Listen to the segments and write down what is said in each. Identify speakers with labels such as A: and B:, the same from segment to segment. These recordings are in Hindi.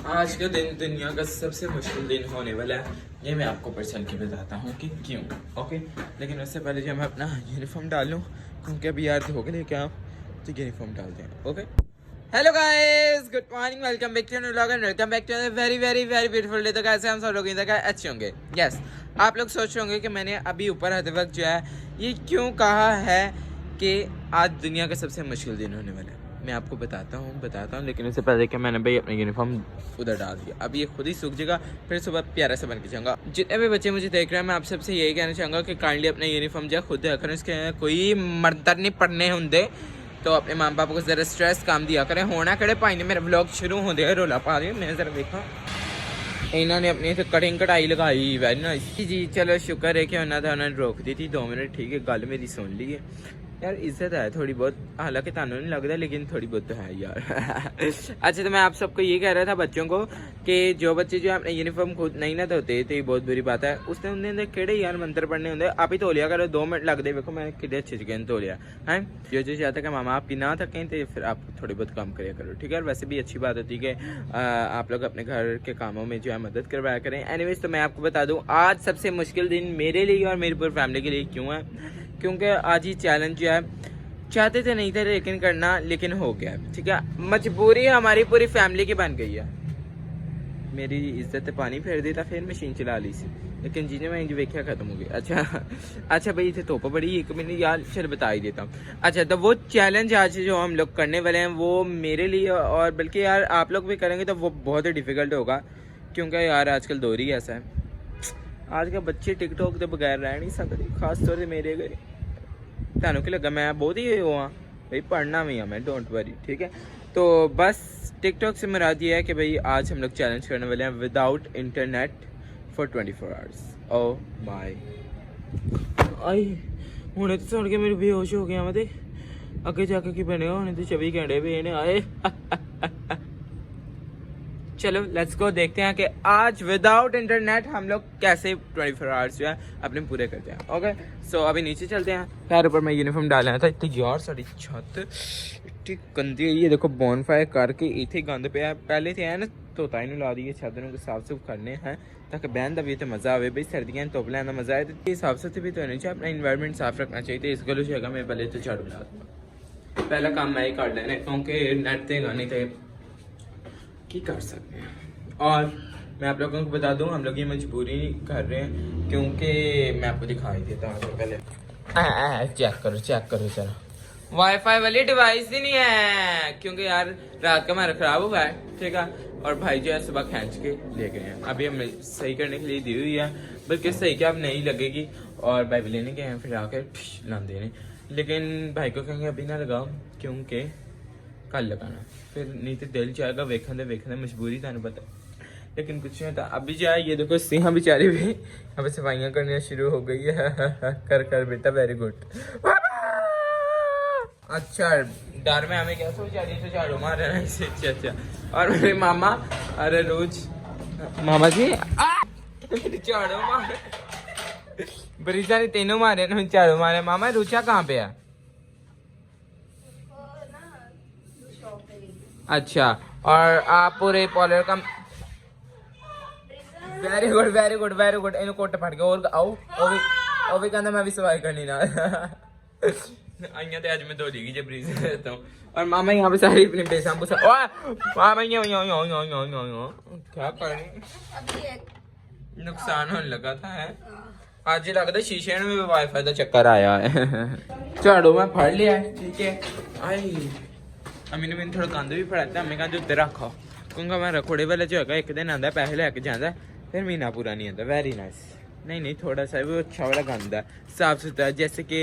A: आज का दिन दुनिया का सबसे मुश्किल दिन होने वाला है। ये मैं आपको ऊपर चल के बताता हूँ कि क्यों। ओके, लेकिन उससे पहले जो मैं अपना यूनिफॉर्म डाल लूँ, क्योंकि अभी यार धो के लेके आओ तो यूनिफॉर्म डाल दें। Okay, hello guys, good morning, welcome back to new vlog and welcome back to very very very beautiful day. तो कैसे हम सब लोग अच्छे होंगे? यस, आप लोग सोच रहे होंगे कि मैंने अभी ऊपर आते वक्त जो है ये क्यों कहा है कि आज दुनिया का सबसे मुश्किल दिन होने वाला है। मैं आपको बताता हूँ, लेकिन उससे पहले कि मैंने भाई अपना यूनिफॉर्म उधर डाल दिया। अब ये खुद ही सूख जाएगा, फिर सुबह प्यारा से बन के जाऊँगा। जितने भी बच्चे मुझे देख रहे हैं, मैं आप सबसे यही कहना चाहूँगा कि काइंडली अपना यूनिफॉर्म जो है खुद रखें। इसके कोई मर्दर नहीं पढ़ने होंगे तो अपने माँ बाप को जरा स्ट्रेस काम दिया करें। होना कड़े भाई ने मेरा व्लॉग शुरू होते रोला पा रही मैं जरा देखा इन्होंने अपनी कटिंग कटाई लगाई। वेरी नाइस जी, चलो शुक्र है कि उन्होंने रोक दी थी 2 मिनट। ठीक है, गल मेरी सुन ली है यार, इज्जत है थोड़ी बहुत, हालांकि तानू नहीं लगता लेकिन थोड़ी बहुत तो है यार। अच्छा, तो मैं आप सबको ये कह रहा था बच्चों को कि जो बच्चे जो अपने यूनिफॉर्म खुद नहीं ना धोते तो ये बहुत बुरी बात है। उसने उन्हें केड़े यार मंत्र पढ़ने होंगे, आप ही धो लिया करो, 2 मिनट लगते। देखो मैं कितने अच्छे तरीके धो लिया है। जो चाहता है कि मामा आपकी ना थकें तो फिर आप थोड़ी बहुत काम करिया करो। ठीक है, और वैसे भी अच्छी बात होती है कि आप लोग अपने घर के कामों में जो है मदद करवाया करें। एनीवेज, तो मैं आपको बता दूँ आज सबसे मुश्किल दिन मेरे लिए और मेरी पूरी फैमिली के लिए क्यों है, क्योंकि आज ही चैलेंज जो है चाहते थे नहीं थे लेकिन करना, लेकिन हो गया। ठीक है, मजबूरी हमारी पूरी फैमिली की बन गई है। मेरी इज्जत पानी फेर दी था, फिर मशीन चला ली सी, लेकिन जिन्हें मैं जो वेख्या खत्म हो गई। अच्छा भाई, इतने धुप बड़ी 1 मिनट यार, चल बता ही देता हूँ। अच्छा, तो वो चैलेंज आज जो हम लोग करने वाले हैं वो मेरे लिए और बल्कि यार आप लोग भी करेंगे तो वो बहुत ही डिफिकल्ट होगा, क्योंकि यार आजकल दौर ही ऐसा है। आज के बच्चे टिकटॉक के बगैर रह नहीं सकते, खास तौर से मेरे घर। तानू की लगा मैं बहुत ही वो हाँ भाई, पढ़ना भी है मैं, डोंट वरी। ठीक है, तो बस टिकटॉक से मुराद ये है कि भाई आज हम लोग चैलेंज करने वाले हैं without internet for 24 hours. Oh my, I हुणे तो सुन के मेरे बेहोश हो गया। मैं अगे जाके की बनेगा, हुणे तो 24 घंटे भी इन्हें आए। चलो लेट्स गो, देखते हैं कि आज विदाउट इंटरनेट हम लोग कैसे 24 आवर्स जो है अपने पूरे करते हैं। ओके, सो अभी नीचे चलते हैं। खैर ऊपर मैं यूनिफॉर्म डालना था। इतनी यार सारी छत इतनी गंदी है, ये देखो बॉनफायर करके इतने गंद पे पहले थे ना, धोता ही नहीं ला दी। छतों को साफ सुफ करने हैं ताकि बहन का भी तो मजा आए भाई, सर्दियां धुप लेने का मजा आए तो साफ सुथरी भी तो होनी चाहिए, अपना इन्वायरमेंट साफ रखना चाहिए। तो इस गलो जगह मैं पहले तो झाड़ू ला दूंगा, पहला काम मैं ही कर लेना, क्योंकि नेट ते गाने थे की कर सकते हैं। और मैं आप लोगों को बता दूं हम लोग ये मजबूरी कर रहे हैं, क्योंकि मैं आपको दिखाई देता हूँ पहले। चेक करो चलो, वाईफाई वाली डिवाइस ही नहीं है, क्योंकि यार रात का हमारा खराब हुआ है। ठीक है, और भाई जो है सुबह खींच के ले गए हैं, अभी हम सही करने के लिए दी हुई है, बल्कि सही क्या अब नहीं लगेगी। और भाई लेने गए हैं, फिर आकर ला देने, लेकिन भाई को कहेंगे अभी ना लगाओ क्योंकि कल लगाना, फिर नहीं तो दिल जाएगा वेखने मजबूरी थानू पता। लेकिन कुछ नहीं था। अभी जो है ये देखो सिंह बेचारी भी अब सफाइयाँ करनी शुरू हो गई है। कर बेटा, वेरी गुड। अच्छा, डर में हमें क्या सोचा रही तो झाड़ू मार रहे हैं इसे। अच्छा, और मेरे मामा, अरे रोज मामा जी झाड़ू मार, बरीजा ने तीनों मारे ना, झाड़ू मारे। मामा रुचा कहाँ पे है? अच्छा, और आप पूरे पॉलर का वेरी गुड इन्हें कोट फट गया। और आओ ਉਹ ਵੀ ਕਹਿੰਦਾ मैं भी सफाई करनी ना। आइया तो आज मैं धो लीगी जब ब्रीज देता हूँ। और मामा यहाँ पे सारी अपनी बेसाबू सा मामा क्या कर नुकसान होने लगा था है। आज लगता शीशे में भी वाईफाई का चक्कर आया है। झाड़ू मैं फड़ लिया है। ठीक है, आई अम्मी ने मैंने थोड़ा गंद भी फड़ा था, अम्मी कहते उत्ते रखो, क्योंकि मैं रखोड़े वाले जो है 1 दिन आता पैसे लेके जाता फिर महीना पूरा नहीं आता। Very nice. नहीं थोड़ा सा वो अच्छा वाला गंद है, साफ सुथरा, जैसे कि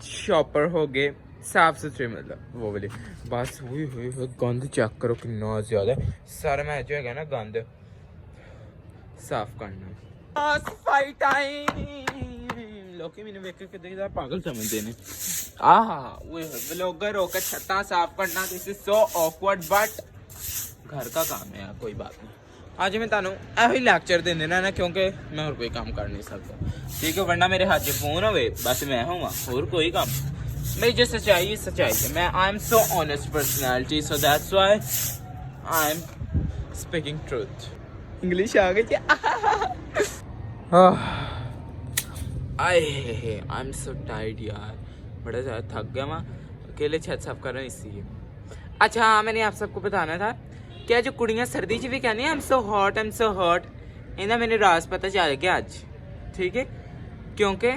A: शॉपर हो गए साफ सुथरे, मतलब वो वाले। बस हुई गंद चेक करो कितना ज्यादा, सारा मैं जो है ना गंद साफ करना। सफाई टाइम लोग मैंने वेख के पागल समझते ने। व्लॉगर होकर छत्ता साफ करना, this is so awkward, but घर का काम है यार, कोई बात नहीं। आज मैं तानू ऐसे लैक्चर दे देना ना, क्योंकि मैं और कोई काम कर नहीं सकता। ठीक है, वरना मेरे हाथ में फोन होवे बस मैं हूँ और कोई काम। मेरी जो सच्चाई है मैं I am so honest personality, so that's why I am speaking truth English आ गई आई एम सो टायर्ड यार, बड़ा ज़्यादा थक गया मैं, अकेले छत साफ कर रहा हूँ इसलिए। अच्छा हाँ, मैंने आप सबको बताना था क्या जो कुड़ियाँ सर्दी च भी कहने आई एम सो हॉट, इन्हें मैंने राज पता चल गया अज, ठीक है, क्योंकि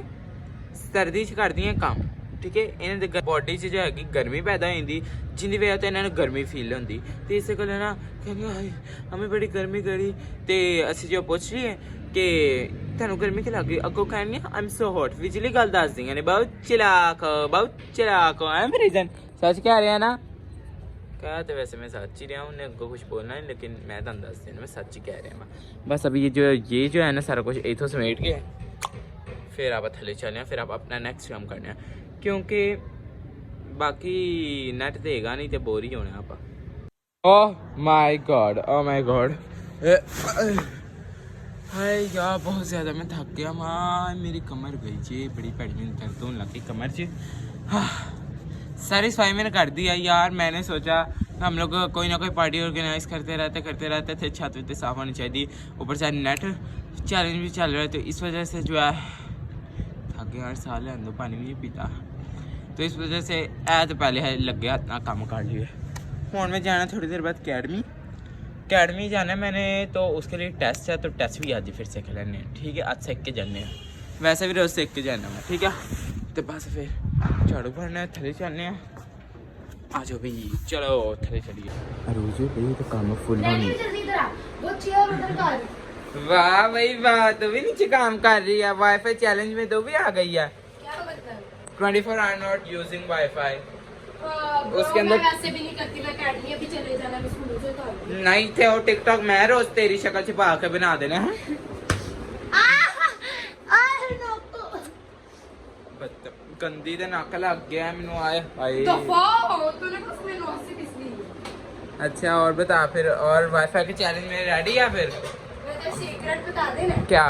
A: सर्दी च कर दियां काम, ठीक है, इन्हें बॉडी च जो है गर्मी पैदा हो जाती, जिंदी वजह तो इन्होंने गर्मी फील होती, तो इस गल ना कहने हाय हमें बड़ी गर्मी करी, तो असं जो पूछ रही है कि तेन गर्मी कि लग गई, अगों कहनी आई एम सो हॉट, बिजली गल दस दी ने, बहुत चलाक है रीजन, सच कह रहे हैं ना, कहा तो वैसे मैं सच ही रहा हूँ, उन्हें अगों कुछ बोलना है, लेकिन मैं तो दस देना मैं सच ही कह रहा हूँ। बस अभी ये जो है ना सारा कुछ इथों समेट के फिर आप थले चले, फिर आप अपना नेक्स्ट काम करने, क्योंकि बाकी नेट देगा नहीं तो बोर ही होने आप। ओह माय गॉड हाय यार, बहुत ज़्यादा मैं थक गया माँ, मेरी कमर गई जी, बड़ी पैड़ी में दर्द होने लगी कमर से। सेटिस्फाई मैंने कर दिया यार, मैंने सोचा हम लोग कोई ना कोई पार्टी ऑर्गेनाइज करते रहते थे, छत पे साफ होनी चाहिए, ऊपर से नेट चैलेंज भी चल रहा है, तो इस वजह से जो है थक गया, हर साल है अंदर पानी नहीं पीता, तो इस वजह से तो पहले है लग गया इतना काम कर लिया। फोन में जाना थोड़ी देर बाद अकेडमी जाना है मैंने, तो उसके लिए टेस्ट है, तो टेस्ट भी आज ही फिर सीख लेने, ठीक है, आज सीख के जाने हैं, वैसे भी रोज़ सीख के जाना है, ठीक है, तो बस फिर झाड़ू भरना है, थले चलने हैं, आ जाओ भाई चलो थले चलिए। रोज़ भाई तो काम फुल होनी, वाह भाई वाह, तो भी नीचे काम कर रही है, वाईफाई चैलेंज में तो भी आ गई है, 24 आवर नॉट यूजिंग वाईफाई, उसके अंदर
B: वैसे भी नहीं करती, मैं अकेडमी अभी चले जाना, मैं स्कूल से तो
A: नहीं थे, और टिकटॉक मैं रोज तेरी शक्ल छिपा के बना देना है। गंदी दे नक लग गया मैनू, आए हाय
B: दफा हो, तूने बस में नौसी किस लिए।
A: अच्छा और बता फिर, और वाईफाई के चैलेंज में रेडी है फिर?
B: मुझे सीक्रेट बता दे ना,
A: क्या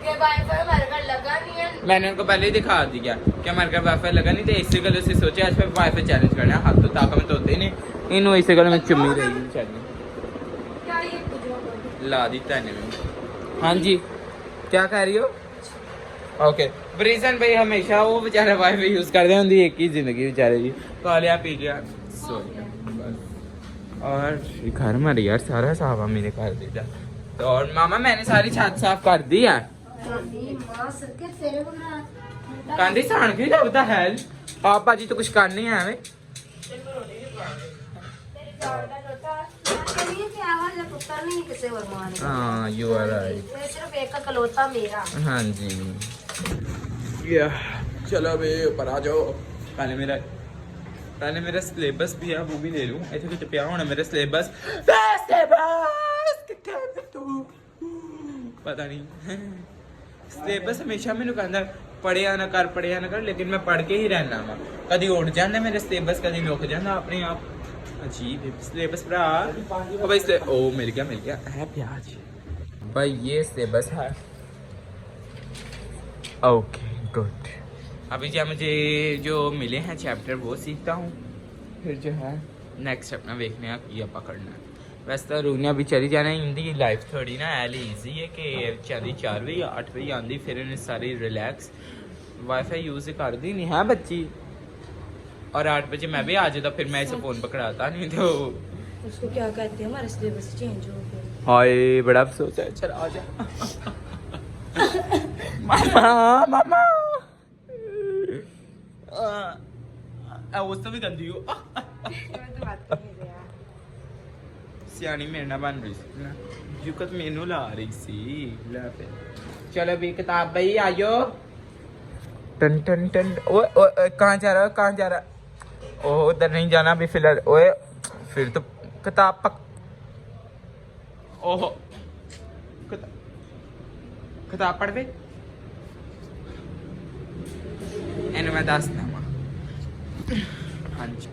B: कि वाईफाई हमारे घर लगा नहीं है,
A: मैंने उनको पहले ही दिखा दिया कि हमारे घर वाईफाई लगा नहीं, तो इसी गल से सोचे आज फिर वाईफाई चैलेंज करना है, हाथ तो ताकत में धोते नहीं इन, इसी गल में चुम्मी रहेगी चैलेंज
B: क्या ये कुछ
A: ला दी तैने में। हाँ जी क्या कह रही हो? ओके ब्रीजन भाई हमेशा वो बेचारे वाईफाई यूज करते हैं, उनकी एक ही जिंदगी बेचारे जी, खा लिया पी लिया सो गया बस। और घर में यार सारा साफ मैंने कर दिया, तो और मामा मैंने सारी छत साफ कर दी है, कांदी सान की लगता है आप बाजी तो कुछ करनी है हमें, हाँ यू आर राइट,
B: सिर्फ एक कलौता मेरा।
A: हाँ जी चलो भाई ऊपर आ जाओ, पहले मेरा सिलेबस भी है वो भी ले लूँ, ऐसे कुछ पिया होना मेरा सिलेबस पता नहीं सिलेबस हमेशा मैंने कहता पढ़िया ना कर, लेकिन मैं पढ़ के ही रहना वा, कभी उठ जाता मेरा सिलेबस, कभी रुक जाता अपने आप, अजीब सिलेबस भरा भाई, ओ मिल गया है प्याज भाई, ये सिलेबस है ओके गुड। अभी जो मुझे जो मिले हैं चैप्टर वो सीखता हूँ, फिर जो है नेक्स्ट अपना देखने का किया पकड़ना है। वैसे तो रूनिया भी चली जाना, इंदी लाइफ थोड़ी ना ऐली ईजी है कि चांदी 4 बजे 8 बजे आती, फिर इन्हें सारी रिलैक्स वाईफाई यूज़ कर दी नहीं है बच्ची, और 8 बजे मैं भी आ जाता, फिर मैं इसे फ़ोन पकड़ाता नहीं, तो
B: उसको क्या कहते हैं, हमारा सिलेबस चेंज हो गया,
A: हाय बड़ा अफसोस है, चल आ जा मामा उससे भी गंदी हो सियानी मेरे ना बन रही सी ना, जुकत मेनू ला रही सी ला पे। चलो भी किताब भाई आयो, टन टन टन, ओए कहाँ जा रहा, ओह उधर नहीं जाना अभी फिलहाल, ओए फिर तो किताब पक, ओह किताब पढ़ पे इन्हें मैं दसना वा, हाँ जी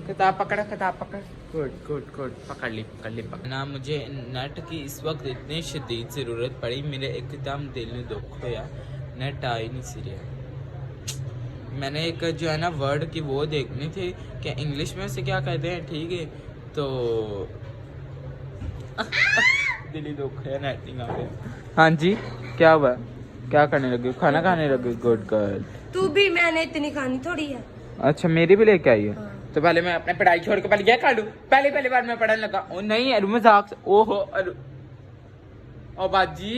A: किताब पकड़, गुड पकड़ ली ना। मुझे नेट की इस वक्त इतनी शदीद ज़रूरत पड़ी, मेरे एकदम दिल में दुख होया, नेट आ ही नहीं सी रहा। मैंने एक जो है ना वर्ड की वो देखनी थी कि इंग्लिश में उसे क्या कहते हैं, ठीक है, तो दिली दुख है नेटिंग आ गया। हाँ जी क्या हुआ, क्या करने लगे हो? खाना खाने लगे? Good girl.
B: तू भी, मैंने इतनी खानी थोड़ी है।
A: अच्छा मेरी भी लेके आई है।
B: हाँ।
A: तो पहले मैं अपने पढ़ाई छोड़ के पहले क्या कर लूं? पहली बार मैं पढ़ने लगा। ओ नहीं अरु मजाक से। ओहो अरु ओ बाजी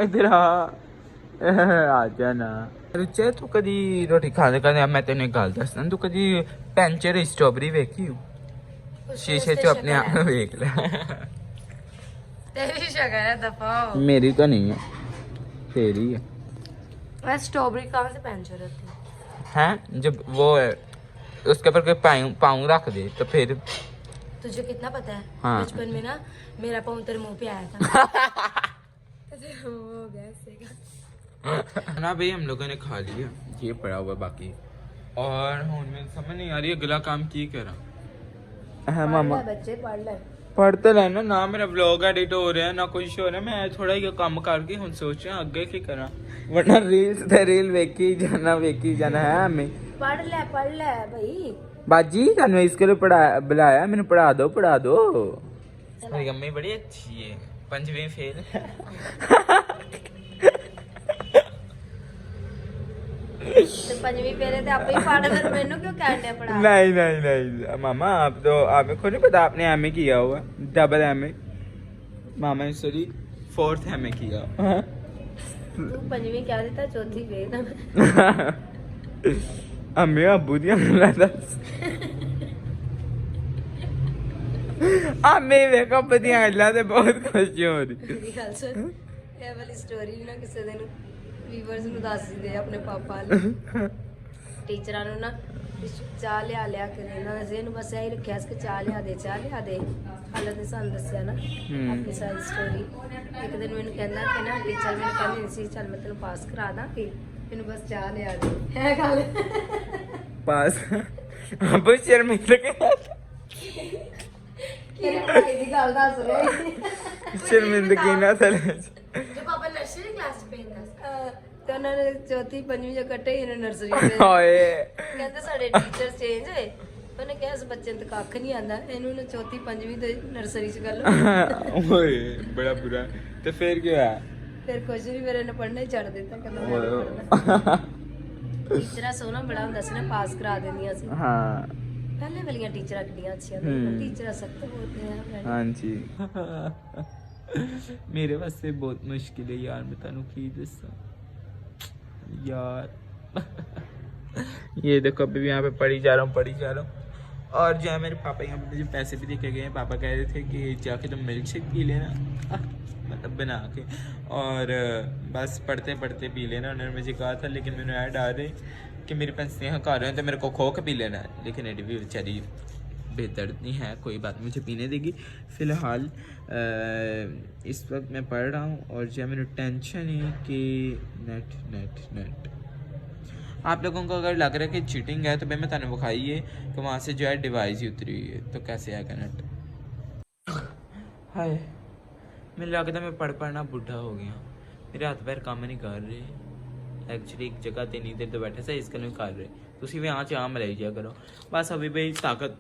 A: इधर आ जा ना। रुचे तू कदी रोटी खाने का मैं तेने गल दसना, तू कदी पेंचर स्ट्रॉबेरी वेखी हो? शीशे च अपने आप में देख ले।
B: तेरी शक्ल है, दफा हो।
A: मेरी तो नहीं है, तेरी है।
B: वह स्ट्रॉबेरी कहाँ से पंचर होती है?
A: हैं जब वो है उसके ऊपर कोई पाँव रख दे तो फिर।
B: तुझे कितना पता है?
A: हाँ।
B: बचपन में ना मेरा पाँव तेरे मुंह पे आया था। हो गया इससे का।
A: ना भाई हम लोगों ने खा लिया, ये पड़ा हुआ बाकी। और हमें समझ नहीं आ रही अगला काम की करा। हाँ मामा
B: बच्चे पढ़ ले।
A: पढ़ते रहना ना, मेरा ब्लॉग एडिट हो रहा है ना कुछ हो रहा है। मैं थोड़ा ये काम करके हम सोच रहे हैं आगे की करा, वरना रील्स ते रील वेखी जाना है हमें।
B: पढ़ ले भाई।
A: बाजी थानू इसके लिए बुलाया, मैंने पढ़ा दो। मेरी अम्मी बड़ी अच्छी है, 5वीं फेल।
B: तो 5वीं फेल है तो आप ही पढ़ कर मैंने क्यों कहने पड़ा?
A: नहीं मामा आप तो आपको खुद नहीं पता, आपने एम ए किया हुआ, डबल एम ए। मामा ने सॉरी 4th एम ए किया।
B: तू 5वीं क्या देता? 4थी फेल।
A: अम्मी अबू दी दस अम्मी देखो बदियां गल्लां ते बहुत खुशी हो रही।
B: मेरी गल सुन, ਇਹ ਵਾਲੀ ਸਟੋਰੀ ਨਾ ਕਿਸੇ ਦਿਨ ਵੀਵਰਸ ਨੂੰ ਦੱਸ ਦੇ ਆਪਣੇ ਪਾਪਾ ਨੂੰ। ਟੀਚਰਾਂ ਨੂੰ ਨਾ ਚਾਹ ਲਿਆ ਕੇ ਦੇਣਾ, ਵੈਸੇ ਇਹਨੂੰ ਬਸ ਇਹੀ ਰੱਖਿਆ ਸੀ ਕਿ ਚਾਹ ਲਿਆ ਦੇ। ਹਾਲੇ ਤੇ ਸਾਨੂੰ ਦੱਸਿਆ ਨਾ ਆਪਣੀ ਸਾਰੀ ਸਟੋਰੀ। ਇੱਕ ਦਿਨ ਮੈਨੂੰ ਕਹਿੰਦਾ ਕਿ ਨਾ ਟੀਚਰ ਮੈਨੂੰ ਕਹਿੰਦੀ ਸੀ ਚੱਲ ਮੈਂ ਤੈਨੂੰ ਪਾਸ ਕਰਾ ਦਾਂਗੀ, ਮੈਨੂੰ ਬਸ ਚਾਹ ਲਿਆ ਦੇ। ਇਹ ਗੱਲ
A: पास अब शर्मिंदा के
B: ਕੀ ਪੜਾਈ ਦੀ ਗੱਲ ਦੱਸ ਰਹੇ।
A: शर्मिंदगी ना चले।
B: ਜੋ ਪਾਪਾ ਨਰਸਰੀ ਕਲਾਸ ਚ ਪੜ੍ਹਦਾ ਸੀ ਤੇ ਉਹਨਾਂ ਨੇ 4ਥੀ 5ਵੀਂ ਚ ਇਕੱਠੇ ਹੀ ਨਰਸਰੀ ਚ
A: हाय
B: ਕਹਿੰਦੇ ਸਾਡੇ ਟੀਚਰ ਚੇਂਜ ਹੋਏ। ਉਹਨੇ ਕਿਹਾ ਇਸ ਬੱਚੇ ਨੂੰ ਤਾਂ ਕੱਖ ਨਹੀਂ ਆਂਦਾ, ਇਹਨੂੰ ਨਾ 4ਥੀ 5ਵੀਂ ਤੇ ਨਰਸਰੀ ਚ ਗੱਲ
A: ओए बड़ा बुरा। तो फिर क्या है?
B: ਫਿਰ ਕੁਝ ਨਹੀਂ, ਫਿਰ ਇਹਨੇ ਪੜ੍ਹਨਾ ਹੀ ਛੱਡ ਦਿੱਤਾ। ਕਹਿੰਦਾ ਮੈਂ ਨਹੀਂ ਪੜ੍ਹਨਾ। ਟੀਚਰਾਂ ਸੋਹਣਾ ਬੜਾ ਹੁੰਦਾ ਸੀ ਨਾ, ਪਾਸ ਕਰਾ ਦਿੰਦੀਆਂ ਸੀ।
A: हाँ
B: ਪਹਿਲੇ ਵਾਲੀਆਂ ਟੀਚਰਾਂ ਕਿੰਨੀਆਂ ਅੱਛੀਆਂ ਸੀ। ਟੀਚਰਾਂ ਸਖਤ ਹੁੰਦੇ ਆ।
A: हाँ जी। मेरे वास्ते बहुत मुश्किल है यार, मैं तेनू की दसा यार। ये देखो अभी भी यहाँ पे पढ़ी जा रहा हूँ। और जो है मेरे पापा यहाँ पे मुझे पैसे भी देके गए हैं। पापा कह रहे थे कि जाके तुम मिल्क शेक पी लेना, मतलब बना के, और बस पढ़ते पी लेना। उन्होंने मुझे कहा था, लेकिन मैंने ऐड आ रहे कि मेरी पेंसिलें हका रहे हैं तो मेरे को खो के पी लेना है। लेकिन एडी भी बेचारी बेदर्द नहीं है, कोई बात नहीं, मुझे पीने देगी। फ़िलहाल इस वक्त मैं पढ़ रहा हूँ और जो मेरी टेंशन है कि नेट आप लोगों को अगर लग रहा है कि चीटिंग है तो भाई मैं तुम दिखाइए कि वहाँ से जो है डिवाइस ही उतरी हुई है, तो कैसे आएगा नेट। हाय मुझे लगता मैं पढ़ना बुढ़ा हो गया, मेरे हाथ पैर काम नहीं कर रहे। एक्चुअली एक जगह ते नहीं देर तो बैठे से इसका नहीं कर रहे, तुम भी यहाँ चाह मिलाई जा करो बस। अभी भाई ताकत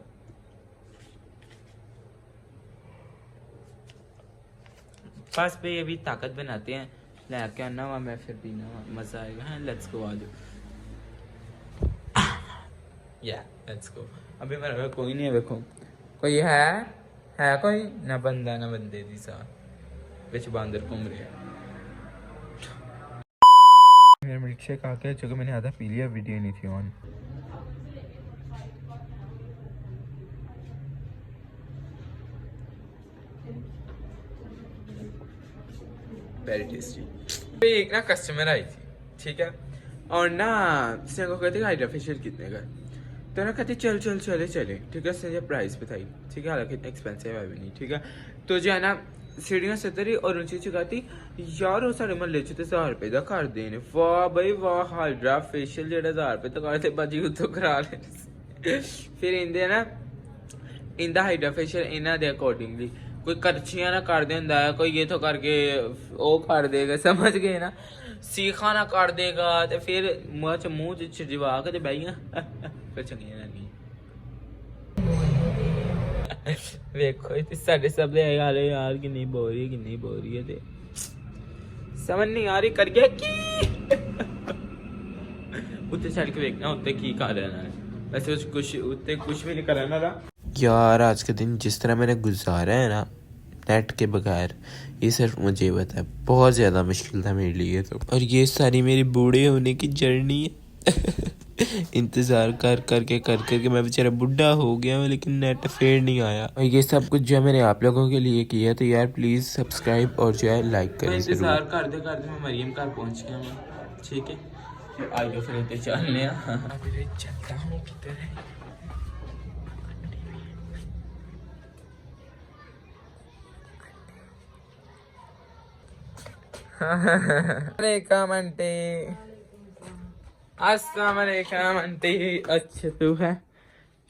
A: बस भाई अभी ताकत बनाते हैं, लेके आना हुआ मैं फिर पीना हुआ, मज़ा आएगा। हाँ लेट्स गो, आ जाओ। या लेट्स गो। अभी मेरे घर कोई नहीं है, देखो कोई है कोई ना बंदा ना बंदे दी साथ बिच बांदर घूम रहे हैं। मेरा मिल्क शेक आके चूँकि मैंने आधा पी लिया, वीडियो नहीं थी ऑन। Very tasty. एक ना कस्टमर आई थी, ठीक है, और ना उसने को कहते हाइड्रा फेशियल कितने का, तो ना कहती चले ठीक है। उसने प्राइस बताई, ठीक है, हालांकि इतना एक्सपेंसिव है भी नहीं, ठीक है। तो जो है ना सीढ़ियाँ से तरी और ऊंची चुकाती यार, वो साढ़े महल्ले च 1000 रुपए का कर देने। वाह भाई वाह, हाइड्रा फेशियल जो 1000 रुपए तो करते बाजी उतो करा ले। फिर इंदे ना इंदा हाइड्रा फेशियल इन्हों के अकॉर्डिंगली कोई करछियां ना कर देंदा है, कोई ये तो करके वो कर देगा, समझ गए ना, सीखा ना कर देगा तो फिर मुँह छिजवा के बहिया फिर चंगी नहीं। ਵੇਖੋ ਇਹ ਸਾਡੇ ਸਭ ਦੇ ਹਾਲੇ ਯਾਰ ਕਿੰਨੀ ਬੋਰੀ ਹੈ ਤੇ ਸਮਝ ਨਹੀਂ ਆ ਰਹੀ ਕਰੀਏ ਕੀ ਉੱਤੇ ਛੱਡ ਕੇ ਵੇਖਣਾ ਉੱਤੇ ਕੀ ਕਰ ਰਿਹਾ ਹੈ वैसे कुछ भी नहीं कर रहा ना यार। आज का दिन जिस तरह मैंने गुजारा है ना नेट के बगैर, ये सिर्फ मुझे पता है, बहुत ज़्यादा मुश्किल था मेरे लिए तो। और ये सारी मेरी बूढ़े होने की जर्नी है इंतज़ार कर करके मैं बेचारा बुढ़ा हो गया हूँ, लेकिन नेट फिर नहीं आया। और ये सब कुछ जो है मैंने आप लोगों के लिए किया, तो यार प्लीज़ सब्सक्राइब और जो है लाइक करें। इंतज़ार करते मैं मरियम घर पहुँच गया मैं, ठीक है। आइए फिर चलने चलता हूँ किधर है। अस्सलाम वालेकुम आंटी। अच्छा तू है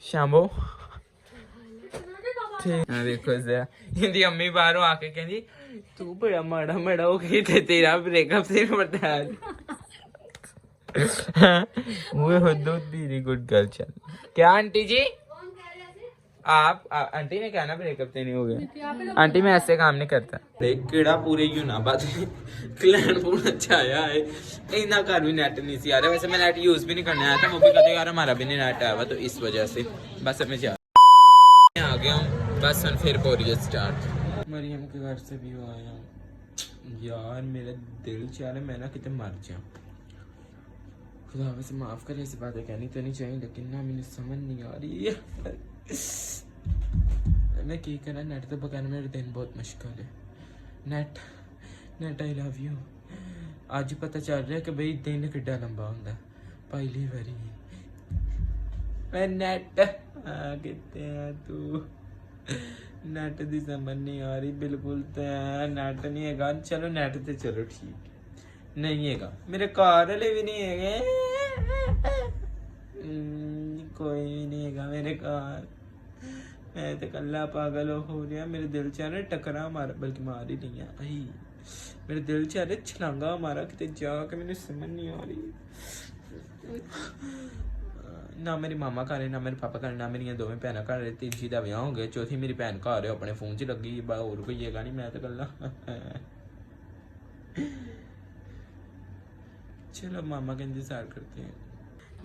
A: शामो ठीक है। देखो जरा हिंदी अम्मी बाहरों आके कहती तू बड़ा माड़ा हो गई थे, तेरा ब्रेकअप से बता वो वेरी गुड गर्ल। चल क्या आंटी जी आप आंटी ने क्या ना ब्रेकअप से नहीं हो गया। आंटी मैं ऐसे काम नहीं करता। कीड़ा पूरे यूनाबाद क्लैन पूरा छाया है, इतना घर भी नेट नहीं सी आ रहा। वैसे मैं नेट यूज भी नहीं करने आया था, वो भी कहते यार हमारा भी नहीं नेट आया हुआ, तो इस वजह से बस मैं आ गया हूँ। बस फिर बोरियत स्टार्ट। मरियम के घर से भी आया यार, मेरा दिल चाह रहा है मैं ना कितने मर जाऊँ। खुदा वैसे माफ़ करे, ऐसी बातें कहनी तो नहीं चाहिए, लेकिन ना मुझे समझ नहीं आ रही है मैं की करा। नेट तो बगैर मेरे दिन बहुत मुश्किल है। Net I love you. आज पता चल रहा है कि भाई दिन किड्डा लंबा होंगे। पहली बारी मैं नेट कितने तू नेट दी समझ नहीं आ रही बिल्कुल। तो नेट नहीं है, चलो नेट तो चलो ठीक नहीं है। मेरे कार वाले भी नहीं है, कोई भी नहीं है मेरे कार। मैं तो कल्ला पागल हो रहा। मेरे दिल चाह रहा टकरा मारा, बल्कि मार ही नहीं है। आई मेरे दिल चाह रहा छलांगा मारा कितने जाके, मैंने समझ नहीं आ रही। ना मेरी मामा घर है, ना मेरे पापा घर, ना मेरी दोवें भैन घर। तीसरी का ब्याह हो गया, चौथी मेरी भैन घर है अपने फोन च लगी। और कोई है नहीं, मैं तो कल्ला। चलो मामा का इंतजार करते हैं।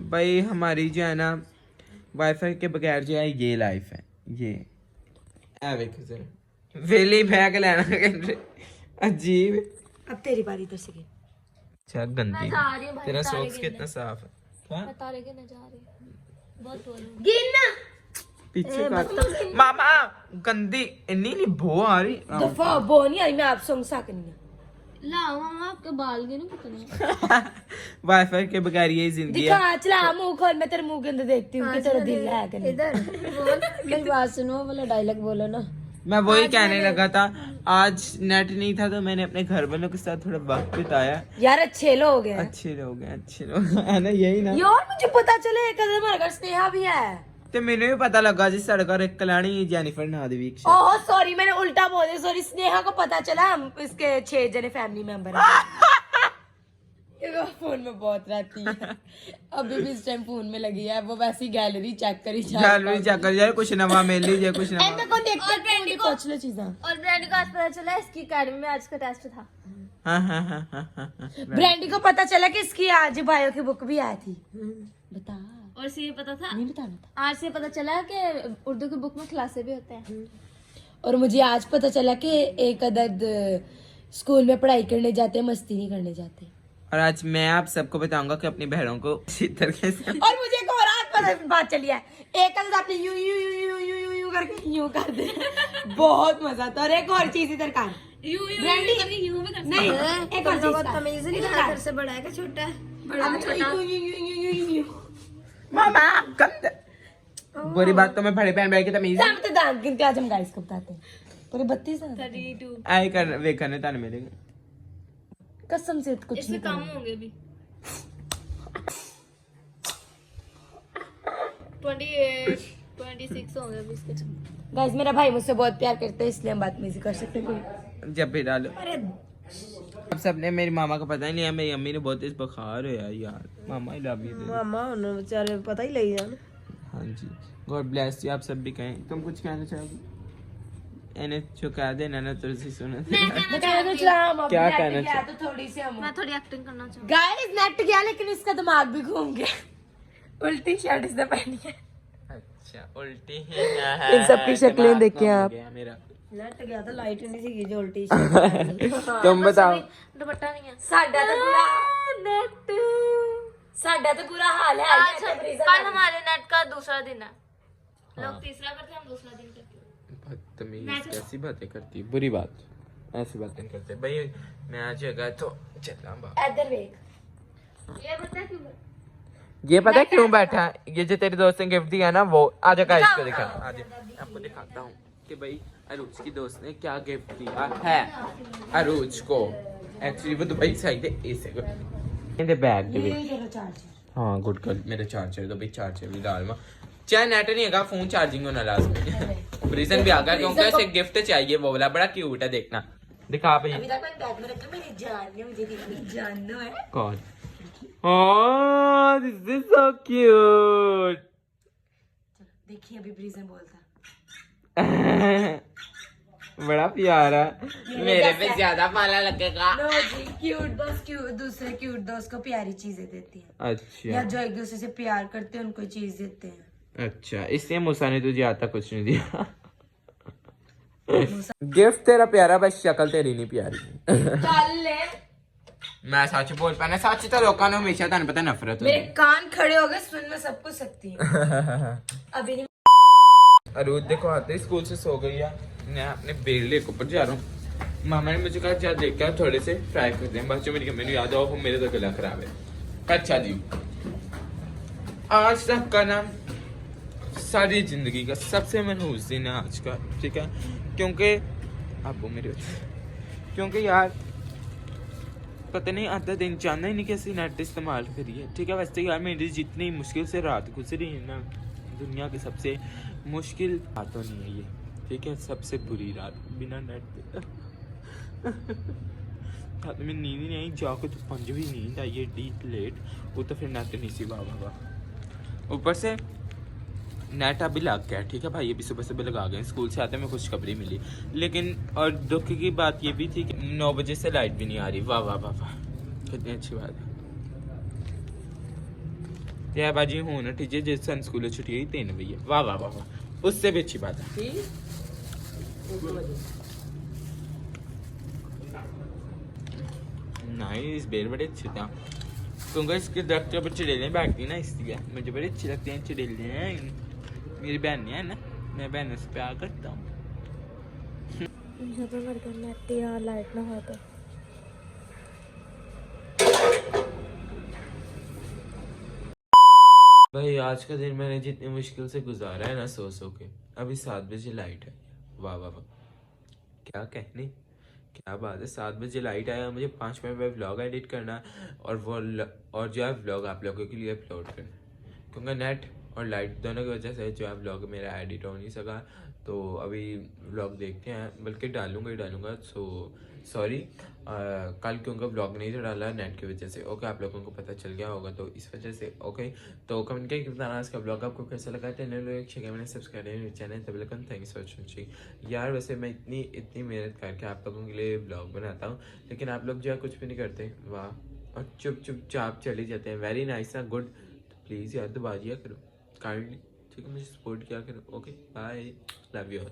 A: भाई हमारी जो है ना वाईफाई के बगैर जो है ये लाइफ है। ये वेली बैग लेना अजीब।
B: अब तेरी बारी तो से
A: अच्छा गंदी तेरा सॉक्स कितना साफ है। क्या
C: बता रहे कि मैं जा रही हूं, बहुत बोलूं
B: गिनना
A: पीछे कर मामा गंदी इन्नी नहीं बो आ रही।
B: दफा बो नहीं आई, मैं आप संग सकनी
C: लाओ मामा आपके बाल गिनो कितने
A: वाईफाई के बगैर ये जिंदगी है।
B: दिखा चला मुंह खोल, मैं तेरे मुंह के अंदर देखती हूँ कि तेरा दिल है कि नहीं।
C: इधर बोल मेरी बात सुनो, वाला डायलॉग बोलो ना।
A: मैं वही कहने लगा था, आज नेट नहीं था तो मैंने अपने घर वालों के साथ थोड़ा वक्त बिताया।
B: यार अच्छे लोग हैं
A: है ना, यही ना
B: यार। मुझे पता चले एक हमारे घर स्नेहा भी है।
A: ते मैंने भी पता लगा जी साढ़े घर एक कल्याणी जेनिफर ना दी वीक।
B: ओह सॉरी, मैंने उल्टा बोल दिया, सॉरी। स्नेहा को पता चला हम इसके 6 जने फैमिली मेंबर हैं। ये फोन में बहुत रहती है, अभी भी इस टाइम फोन में लगी है। वो वैसी गैलरी चेक करी जाए, कुछ नवा मिल लीजिए, कुछ नवा। ऐसे कौन देखता है? ब्रांडी को पूछ ले चीज़ें।
C: और ब्रांडी को आज पता चला इसकी एकेडमी में आज का टेस्ट था।
A: हाँ।
B: ब्रांडी को पता चला कि इसकी आज बायो की बुक भी आई थी। बता।
C: और से ये पता था,
B: नहीं बताना था।
C: आज से पता चला कि उर्दू की बुक में क्लासे भी होते हैं।
B: और मुझे आज पता चला कि एक अदद स्कूल में पढ़ाई करने जाते हैं, मस्ती नहीं करने जाते।
A: और आज मैं आप सबको बताऊंगा कि अपनी बहनों को इसी तरीके से।
B: और मुझे एक और आज पता बात चली है, एक अदद आपने you you you you you you you करके यूं कर दे, बहुत मजा था। और एक और चीज इधर कर
C: यू
B: ब्रांडी
C: यू भी कर
B: नहीं, एक और चीज
C: तमीज नहीं लगा, घर से बड़ा है कि छोटा है? बड़ा है छोटा।
B: You you you you you you
A: मामा गंद बुरी बात तो मैं बड़े बहन भाई की तमीज
B: दाम तो दाम गिनते आज हम गाइस को बताते हैं। पूरे 32
C: 32
A: आई कर वेखने ताने मिलेगा
B: कसम से कुछ
C: इससे
B: नहीं
C: कम
B: करना।
C: होंगे भी 28 26 होंगे अभी इसके।
B: गाइस मेरा भाई मुझसे बहुत प्यार करता है, इसलिए हम बात नहीं कर सकते कोई।
A: जब भी डालो। अब सबने मेरी मामा को पता ही नहीं है, मेरी अम्मी ने बहुत तेज बुखार है यार। मामा ही लव यू।
B: मामा उन्होंने बेचारे पता ही लग जाना।
A: हाँ जी, गॉड ब्लेस यू। आप सब भी कहें, तुम कुछ कहना चाहोगे? इन्हें चुका देना ना तो सुना क्या कहना चाह
B: तो थोड़ी सी हम
C: मैं थोड़ी एक्टिंग करना चाहूँ।
B: गाइस नेट गया लेकिन इसका दिमाग भी घूम गया। उल्टी शर्ट इसने पहनी है।
A: अच्छा उल्टी है।
B: इन सब की शक्लें देखिए आप।
A: मेरा
B: नेट गया तो लाइट नहीं सी जो उल्टी शर्ट।
A: तुम बताओ।
C: दुपट्टा नहीं है।
B: साडा तो पूरा
C: नेट
B: साडा तो पूरा हाल है।
C: आज कल हमारे नेट का दूसरा दिन है। लोग तीसरा करते हैं, हम दूसरा दिन करते हैं।
A: बदतमीज कैसी बातें करती, बुरी बात, ऐसी बातें करते भाई। मैं आ जाएगा तो चलना बाहर।
B: इधर देख।
C: ये बता क्यों?
A: ये पता है क्यों बैठा है? ये जो तेरे दोस्त ने गिफ्ट दिया ना वो आजा का इसको दिखा। आजा आपको दिखाता हूँ कि भाई अरूज की दोस्त ने क्या गिफ्ट दिया है अरूज को। एक्चुअली वो दुबई से आई थे इसे मेरे बैग दे हाँ गुड गर्ल। मेरे चार्जर दो भाई, चार्जर भी डाल चाहे नेट नहीं है फोन चार्जिंग होना लाजमी। रीजन भी आ गया क्योंकि उसे गिफ्ट चाहिए वो वाला, बड़ा क्यूट है देखना। दिखा भाई।
B: अभी तक मैंने बैग में रखा, मेरी जान ने मुझे दी। जानना है
A: कौन? Oh, this is so cute.
B: देखिए अभी ब्रीजन बोलता
A: बड़ा प्यारा। मेरे पे ज्यादा पाला लगेगा।
B: नो जी, क्यूट दोस्त क्यूट दूसरे क्यूट दोस्त को प्यारी चीजें देती हैं।
A: अच्छा
B: या जो एक दूसरे से प्यार करते हैं उनको चीज देते हैं।
A: अच्छा, इसलिए मूसा ने तुझे आता कुछ नहीं दिया। गिफ्ट तेरा प्यारा बस शक्ल तेरी नहीं प्यारी।
B: चल ले।
A: मैं सच बोल पाना, सच तो लोगों ने हमेशा तेन पता नफरत
B: मेरे कान खड़े हो गए, सुन मैं सब कुछ सकती हूँ। अभी नहीं।
A: अरूद देखो आते ही स्कूल से सो गई है। मैं अपने बेड़ले के ऊपर जा रहा हूँ। मामा ने मुझे कहा जा देख कर थोड़े से फ्राई करते हैं। बच्चों मेरी मेनू याद आओ मेरे तो गला खराब है। अच्छा जी, आज तक का नाम सारी जिंदगी का सबसे मनहूस दिन है आज का, ठीक है? क्योंकि अब वो मेरे क्योंकि यार पता नहीं आधा दिन चाहना ही नहीं कैसे नेट इस्तेमाल करिए, ठीक है? वैसे यार मेरी जितनी मुश्किल से रात गुजरी है ना, दुनिया की सबसे मुश्किल रातों नहीं है ये, ठीक है? सबसे बुरी रात बिना नेट पे। रात में नींद ही नहीं आई, जाकर तो 5 भी नींद आई है डीप लेट। वो तो फिर नेट नहीं सी वाह। ऊपर से नेट अभी लग गया, ठीक है भाई? अभी सुबह सुबह लगा गए, स्कूल से आते में खुशखबरी मिली। लेकिन और दुख की बात ये भी थी कि 9 बजे से लाइट भी नहीं आ रही। वाह वाह वाह वाह, कितनी अच्छी बात है। यह बाजी हूँ ना, ठीक है? जिस सन स्कूल छुट्टी हुई 3 बजे। वाह वाह वाह वाह, उससे भी अच्छी बात है। नाइस, बेल बड़े अच्छे थे क्योंकि इसके दरख्त पर चिड़ेलें बैठती ना, इसलिए मुझे बड़ी अच्छी लगती हैं चिड़ेलें। मेरी बहन है ना, मैं बहनों से प्यार करता हूँ।
C: लाइट ना हो तो
A: भाई आज का दिन मैंने जितनी मुश्किल से गुजारा है ना, सो के, अभी 7 बजे लाइट है। वाह वाह वाह, क्या कहने, क्या बात है। 7 बजे लाइट आया, मुझे 5 मिनट में व्लॉग एडिट करना और वो और जो है व्लॉग आप लोगों के लिए अपलोड करना, क्योंकि नेट और लाइट दोनों की वजह से जो है व्लॉग मेरा एडिट हो नहीं सका। तो अभी व्लॉग देखते हैं, बल्कि डालूंगा ही डालूंगा। सो सॉरी, कल क्योंकि व्लॉग नहीं था डाला नेट की वजह से। ओके, आप लोगों को पता चल गया होगा तो इस वजह से। ओके, तो कमेंट करके बताना इसका व्लॉग आपको कैसा लगा। मैंने सब्सक्राइब चैनल तब लगा। थैंक यू सो मच यार। वैसे मैं इतनी मेहनत करके आप लोगों के लिए व्लॉग बनाता हूँ, लेकिन आप लोग जो है कुछ भी नहीं करते। वाह, और चुपचाप चले जाते हैं। वेरी नाइस ना, गुड। तो प्लीज़ यार दबा दिया करो काइंडली, ठीक है? मुझे सपोर्ट किया करो। Okay bye, love you all.